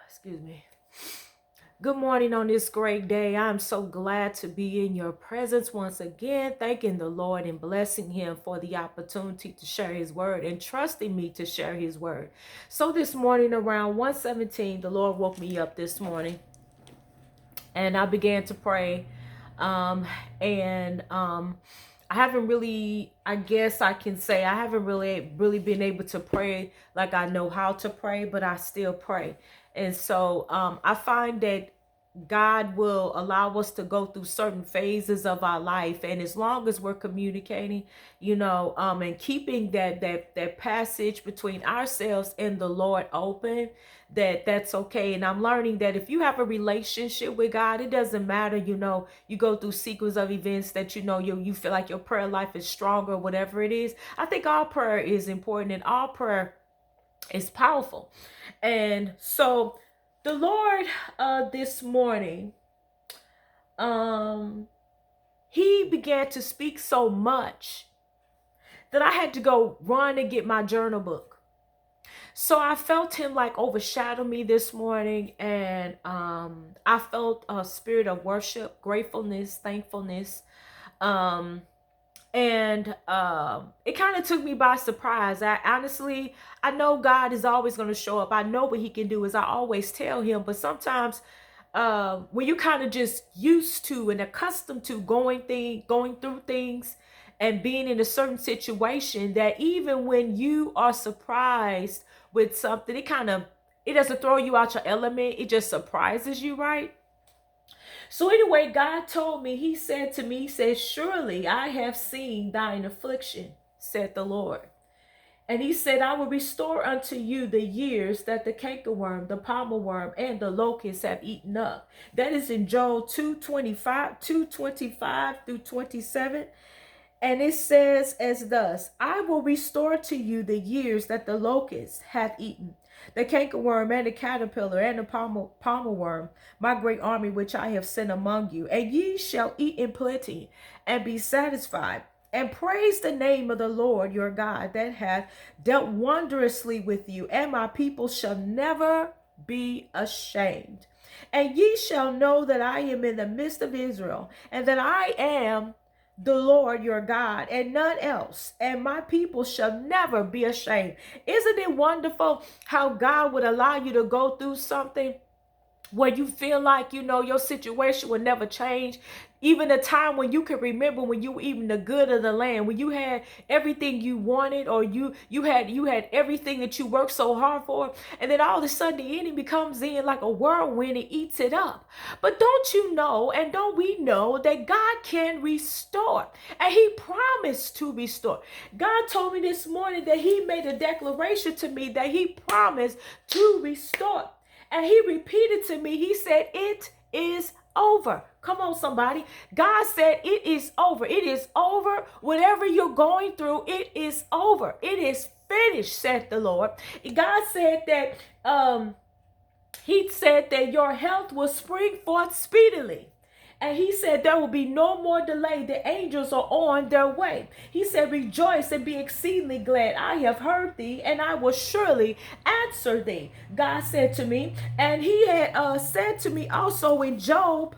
Excuse me. Good morning on this great day. I'm so glad to be in your presence once again, thanking the Lord and blessing Him for the opportunity to share His word and trusting me to share His word. So this morning around 1:17, the Lord woke me up this morning and I began to pray. Um, and I haven't really, I guess I can say, I haven't really been able to pray like I know how to pray, but I still pray. And so I find that God will allow us to go through certain phases of our life, and as long as we're communicating, and keeping that passage between ourselves and the Lord open, that's okay. And I'm learning that if you have a relationship with God, it doesn't matter. You go through sequence of events that you feel like your prayer life is stronger, whatever it is. I think all prayer is important, and all prayer is powerful. And so the Lord this morning, um, he began to speak so much that I had to go run and get my journal book. So I felt him like overshadow me this morning, and I felt a spirit of worship, gratefulness, thankfulness. Um, and it kind of took me by surprise. I know God is always going to show up. I know what He can do, as I always tell Him. But sometimes, when you kind of just used to and accustomed to going through things, and being in a certain situation, that even when you are surprised with something, it doesn't throw you out your element. It just surprises you, right? So anyway, God told me, He said to me, He said, "Surely I have seen thine affliction," said the Lord. And He said, "I will restore unto you the years that the cankerworm, the palmer worm, and the locust have eaten up." That is in Joel 2:25 through 27. And it says as thus: "I will restore to you the years that the locust hath eaten, the cankerworm and the caterpillar and the palmer worm, my great army which I have sent among you. And ye shall eat in plenty and be satisfied, and praise the name of the Lord your God that hath dealt wondrously with you. And my people shall never be ashamed. And ye shall know that I am in the midst of Israel, and that I am the Lord your God, and none else, and my people shall never be ashamed." Isn't it wonderful how God would allow you to go through something where you feel like your situation will never change? Even a time when you can remember when you were even the good of the land, when you had everything you wanted, or you had everything that you worked so hard for, and then all of a sudden the enemy comes in like a whirlwind and eats it up. But don't you know, and don't we know, that God can restore, and He promised to restore. God told me this morning that He made a declaration to me that He promised to restore. And He repeated to me, He said, "It is over." Come on, somebody. God said, "It is over. It is over. Whatever you're going through, it is over. It is finished," said the Lord. God said that, He said that your health will spring forth speedily. And He said there will be no more delay. The angels are on their way. He said, "Rejoice and be exceedingly glad. I have heard thee, and I will surely answer thee," God said to me. And He had said to me also in Job,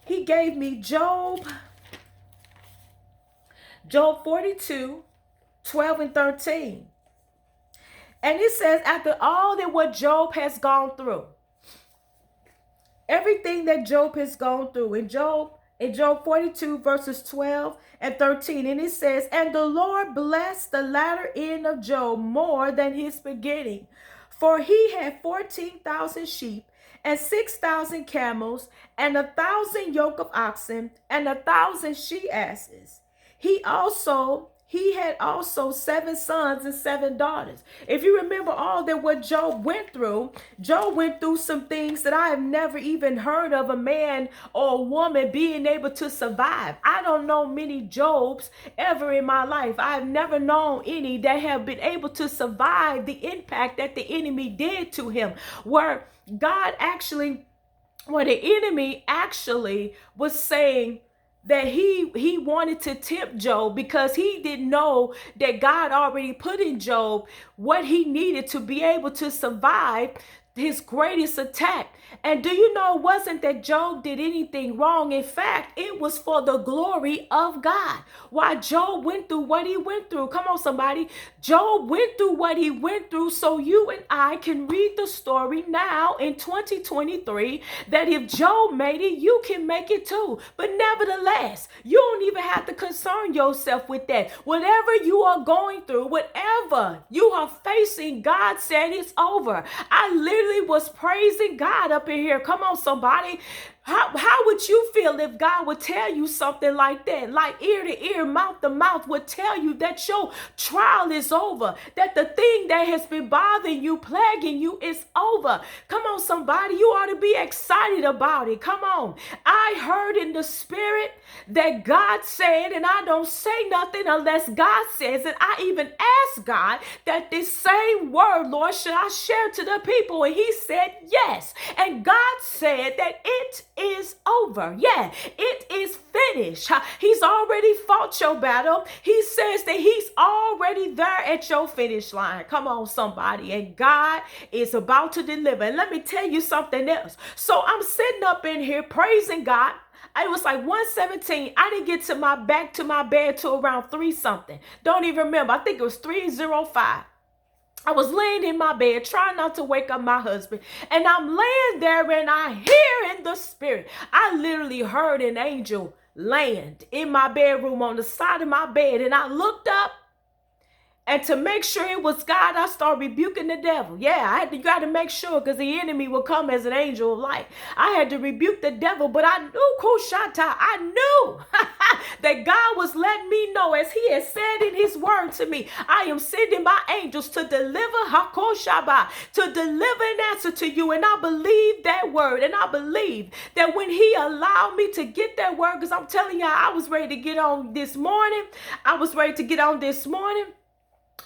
He gave me Job 42:12 and 13. And it says, after all that what Job has gone through, everything that Job has gone through, in Job 42 verses 12 and 13, and it says, "And the Lord blessed the latter end of Job more than his beginning, for he had 14,000 sheep and 6,000 camels and 1,000 yoke of oxen and 1,000 she asses. He had also 7 sons and 7 daughters." If you remember all that what Job went through some things that I have never even heard of a man or a woman being able to survive. I don't know many Jobs ever in my life. I've never known any that have been able to survive the impact that the enemy did to him, where the enemy actually was saying that he wanted to tempt Job, because he didn't know that God already put in Job what he needed to be able to survive his greatest attack. And do you know, it wasn't that Job did anything wrong. In fact, it was for the glory of God. Why Job went through what he went through. Come on, somebody. Job went through what he went through so you and I can read the story now in 2023 that if Job made it, you can make it too. But nevertheless, you don't even have to concern yourself with that. Whatever you are going through, whatever you are facing, God said it's over. I literally was praising God up in here. Come on, somebody. How would you feel if God would tell you something like that? Like ear to ear, mouth to mouth would tell you that your trial is over, that the thing that has been bothering you, plaguing you is over. Come on, somebody. You ought to be excited about it. Come on. I heard in the spirit that God said, and I don't say nothing unless God says it. I even asked God that this same word, Lord, should I share to the people? And he said yes. And God said that it is over. Yeah, it is finished. He's already fought your battle. He says that he's already there at your finish line. Come on, somebody. And God is about to deliver. And let me tell you something else. So I'm sitting up in here praising God. It was like 1:17. I didn't get to my bed till around 3 something. Don't even remember. I think it was 3:05. I was laying in my bed trying not to wake up my husband, and I'm laying there and I hear in the spirit. I literally heard an angel land in my bedroom on the side of my bed, and I looked up. And to make sure it was God, I started rebuking the devil. Yeah, you got to make sure, because the enemy will come as an angel of light. I had to rebuke the devil, but I knew, Koshata, I knew that God was letting me know, as he has said in his word to me, I am sending my angels to deliver Hakoshaba, to deliver an answer to you. And I believe that word. And I believe that when he allowed me to get that word, because I'm telling you, I was ready to get on this morning.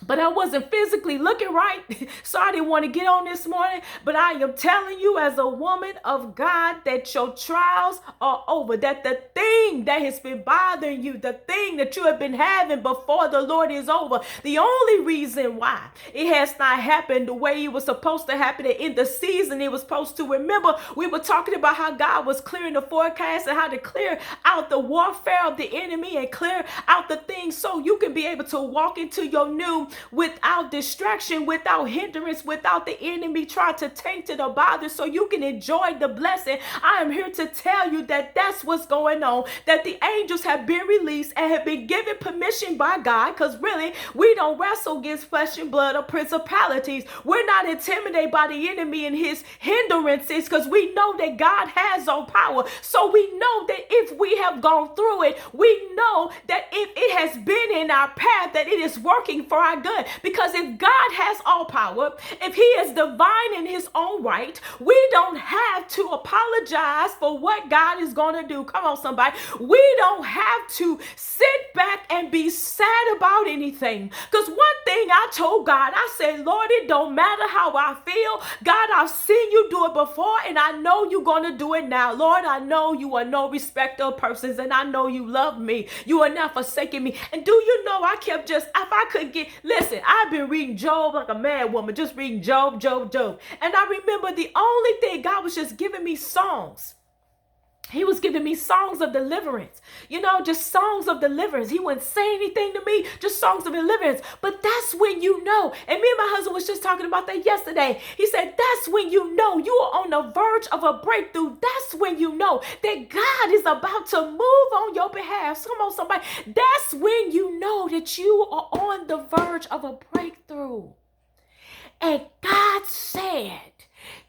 But I wasn't physically looking right, so I didn't want to get on this morning. But I am telling you, as a woman of God, that your trials are over, that the thing that has been bothering you, the thing that you have been having before the Lord is over. The only reason why it has not happened the way it was supposed to happen in the season it was supposed to. Remember, we were talking about how God was clearing the forecast and how to clear out the warfare of the enemy and clear out the things so you can be able to walk into your new without distraction, without hindrance, without the enemy trying to taint it or bother, so you can enjoy the blessing. I am here to tell you that that's what's going on, that the angels have been released and have been given permission by God, because really, we don't wrestle against flesh and blood or principalities. We're not intimidated by the enemy and his hindrances, because we know that God has all power. So we know that if we have gone through it, we know that if it has been in our path, that it is working for our good. Because if God has all power, if he is divine in his own right, we don't have to apologize for what God is going to do. Come on, somebody. We don't have to sit back and be sad about anything. Because one thing I told God, I said, Lord, it don't matter how I feel. God, I've seen you do it before, and I know you're going to do it now. Lord, I know you are no respecter of persons, and I know you love me. You are not forsaking me. And do you know, I kept just, if I could get, listen, I've been reading Job like a mad woman, just reading Job. And I remember the only thing, God was just giving me songs. He was giving me songs of deliverance, just songs of deliverance. He wouldn't say anything to me, just songs of deliverance. But that's when you know, and me and my husband was just talking about that yesterday. He said, that's when you know you are on the verge of a breakthrough. That's when you know that God is about to move on your behalf. Come on, somebody. That's when you know that you are on the verge of a breakthrough. And God said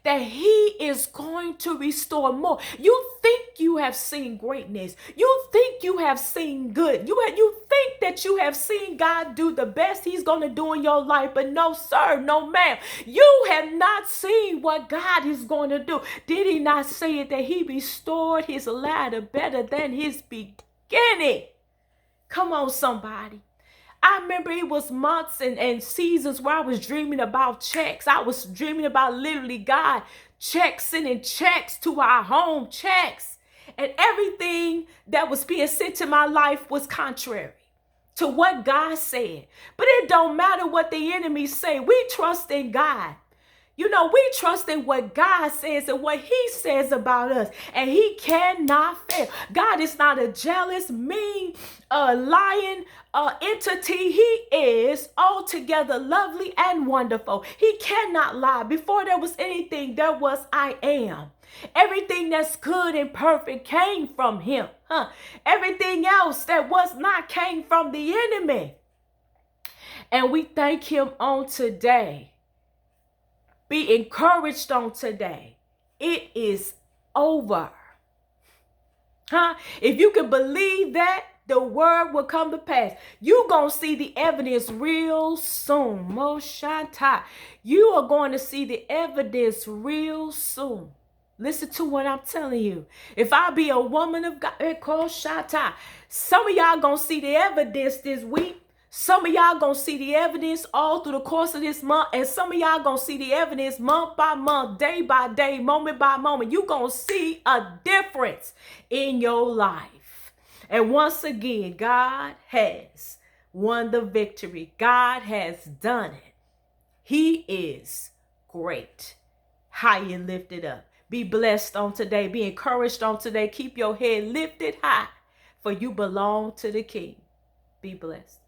that he is going to restore more. You think you have seen greatness. You think you have seen good. You think that you have seen God do the best he's going to do in your life. But no, sir, no, ma'am. You have not seen what God is going to do. Did he not say it, that he restored his latter better than his beginning? Come on, somebody. I remember it was months and seasons where I was dreaming about checks. I was dreaming about literally God sending checks to our home, checks. And everything that was being sent to my life was contrary to what God said. But it don't matter what the enemy say. We trust in God. You know, we trust in what God says and what he says about us, and he cannot fail. God is not a jealous, mean, lying entity. He is altogether lovely and wonderful. He cannot lie. Before there was anything, there was I am. Everything that's good and perfect came from him. Everything else that was not came from the enemy. And we thank him on today. Be encouraged on today. It is over. If you can believe that, the word will come to pass. You're going to see the evidence real soon. Moshata. You are going to see the evidence real soon. Listen to what I'm telling you. If I be a woman of God, some of y'all going to see the evidence this week. Some of y'all gonna see the evidence all through the course of this month, and some of y'all gonna see the evidence month by month, day by day, moment by moment. You gonna see a difference in your life. And once again, God has won the victory. God has done it. He is great. High and lifted up. Be blessed on today. Be encouraged on today. Keep your head lifted high, for you belong to the King. Be blessed.